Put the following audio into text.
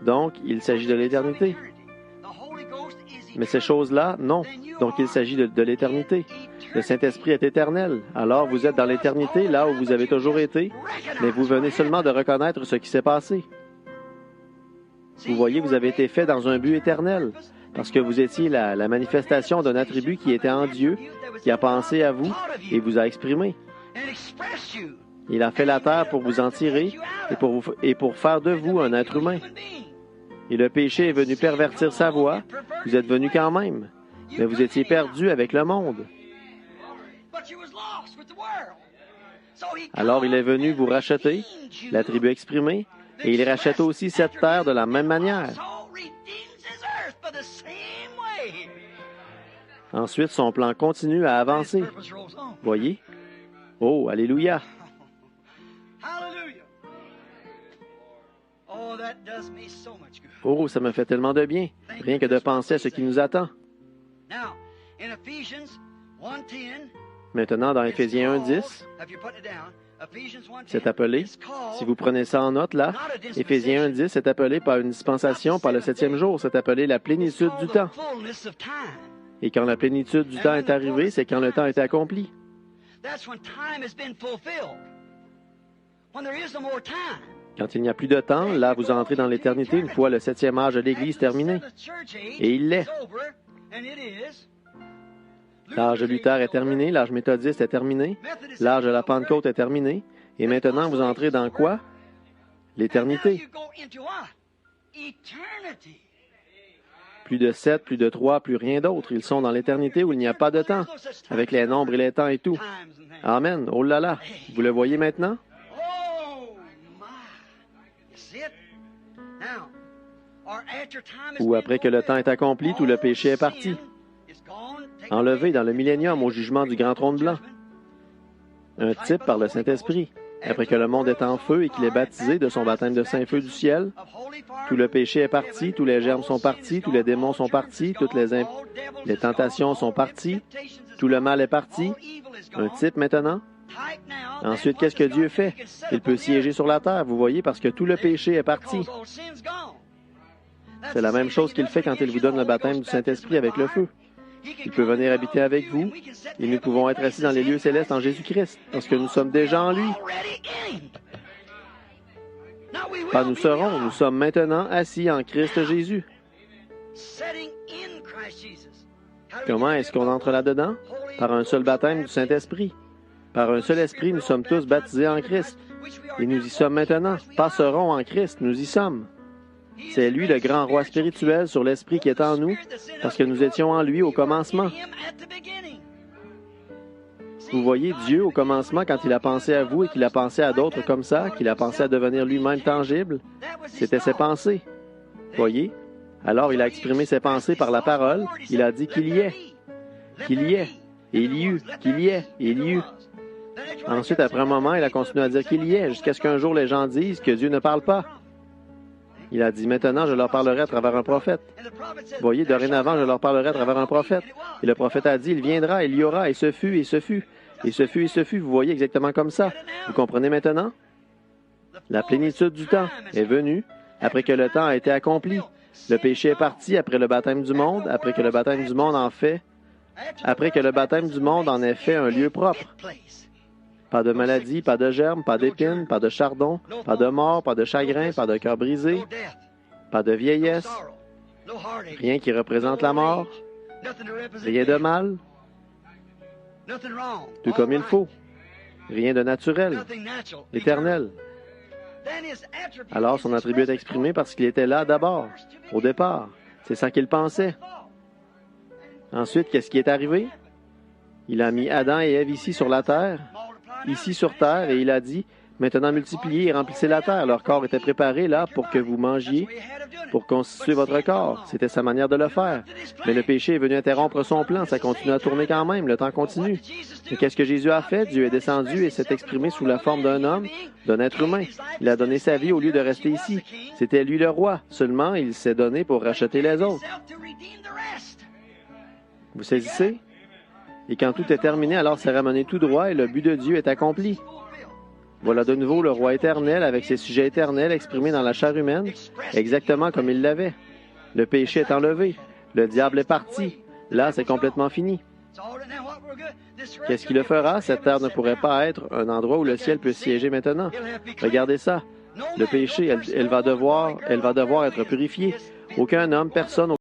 Donc, il s'agit de l'éternité. Mais ces choses-là, non. Donc, il s'agit de l'éternité. Le Saint-Esprit est éternel. Alors, vous êtes dans l'éternité, là où vous avez toujours été, mais vous venez seulement de reconnaître ce qui s'est passé. Vous voyez, vous avez été fait dans un but éternel, parce que vous étiez la manifestation d'un attribut qui était en Dieu, qui a pensé à vous et vous a exprimé. Il a fait la terre pour vous en tirer et pour faire de vous un être humain. Et le péché est venu pervertir sa voie. Vous êtes venu quand même, mais vous étiez perdu avec le monde. Alors il est venu vous racheter, l'attribut exprimé, et il rachète aussi cette terre de la même manière. Ensuite, son plan continue à avancer. Voyez? Oh, alléluia! Oh, ça me fait tellement de bien, rien que de penser à ce qui nous attend. Maintenant, dans Éphésiens 1:10, c'est appelé, si vous prenez ça en note là, Éphésiens 1:10 c'est appelé par une dispensation par le 7e jour, c'est appelé la plénitude du temps. Et quand la plénitude du temps est arrivée, c'est quand le temps est accompli. Quand il n'y a plus de temps, là, vous entrez dans l'éternité une fois le 7e âge de l'Église terminé. Et il l'est. L'âge de Luther est terminé, l'âge méthodiste est terminé, l'âge de la Pentecôte est terminé. Et maintenant, vous entrez dans quoi? L'éternité. Plus de 7, plus de 3, plus rien d'autre. Ils sont dans l'éternité où il n'y a pas de temps, avec les nombres et les temps et tout. Amen. Oh là là. Vous le voyez maintenant? Ou après que le temps est accompli, tout le péché est parti. Enlevé dans le millénium au jugement du grand trône blanc. Un type par le Saint-Esprit. Après que le monde est en feu et qu'il est baptisé de son baptême de Saint-Feu du ciel, tout le péché est parti, tous les germes sont partis, tous les démons sont partis, toutes les tentations sont parties, tout le mal est parti. Un type maintenant. Ensuite, qu'est-ce que Dieu fait? Il peut siéger sur la terre, vous voyez, parce que tout le péché est parti. C'est la même chose qu'il fait quand il vous donne le baptême du Saint-Esprit avec le feu. Il peut venir habiter avec vous et nous pouvons être assis dans les lieux célestes en Jésus-Christ parce que nous sommes déjà en lui. Pas nous serons, nous sommes maintenant assis en Christ Jésus. Comment est-ce qu'on entre là-dedans? Par un seul baptême du Saint-Esprit. Par un seul esprit, nous sommes tous baptisés en Christ. Et nous y sommes maintenant. Pas serons en Christ, nous y sommes. C'est lui le grand roi spirituel sur l'esprit qui est en nous, parce que nous étions en lui au commencement. Vous voyez, Dieu, au commencement, quand il a pensé à vous et qu'il a pensé à d'autres comme ça, qu'il a pensé à devenir lui-même tangible, c'était ses pensées. Voyez? Alors, il a exprimé ses pensées par la parole. Il a dit qu'il y est. Qu'il y est. Et il y eut. Qu'il y est. Et il y eut. Ensuite, après un moment, il a continué à dire qu'il y est, jusqu'à ce qu'un jour les gens disent que Dieu ne parle pas. Il a dit, maintenant, je leur parlerai à travers un prophète. Voyez, dorénavant, je leur parlerai à travers un prophète. Et le prophète a dit, il viendra, il y aura, et ce fut, et ce fut. Et ce fut, et ce fut. Vous voyez exactement comme ça. Vous comprenez maintenant? La plénitude du temps est venue après que le temps a été accompli. Le péché est parti après le baptême du monde, après que le baptême du monde en ait fait un lieu propre. Pas de maladie, pas de germes, pas d'épines, pas de chardon, pas de mort, pas de chagrin, pas de cœur brisé, pas de vieillesse, rien qui représente la mort, rien de mal, tout comme il faut, rien de naturel, éternel. Alors son attribut est exprimé parce qu'il était là d'abord, au départ. C'est ça qu'il pensait. Ensuite, qu'est-ce qui est arrivé? Il a mis Adam et Ève ici sur la terre, et il a dit, maintenant multipliez et remplissez la terre. Leur corps était préparé là pour que vous mangiez, pour constituer votre corps. C'était sa manière de le faire. Mais le péché est venu interrompre son plan. Ça continue à tourner quand même. Le temps continue. Et qu'est-ce que Jésus a fait? Dieu est descendu et s'est exprimé sous la forme d'un homme, d'un être humain. Il a donné sa vie au lieu de rester ici. C'était lui le roi. Seulement, il s'est donné pour racheter les autres. Vous saisissez? Et quand tout est terminé, alors c'est ramené tout droit et le but de Dieu est accompli. Voilà de nouveau le roi éternel avec ses sujets éternels exprimés dans la chair humaine, exactement comme il l'avait. Le péché est enlevé. Le diable est parti. Là, c'est complètement fini. Qu'est-ce qui le fera? Cette terre ne pourrait pas être un endroit où le ciel peut siéger maintenant. Regardez ça. Le péché, elle va devoir être purifiée. Aucun homme, personne,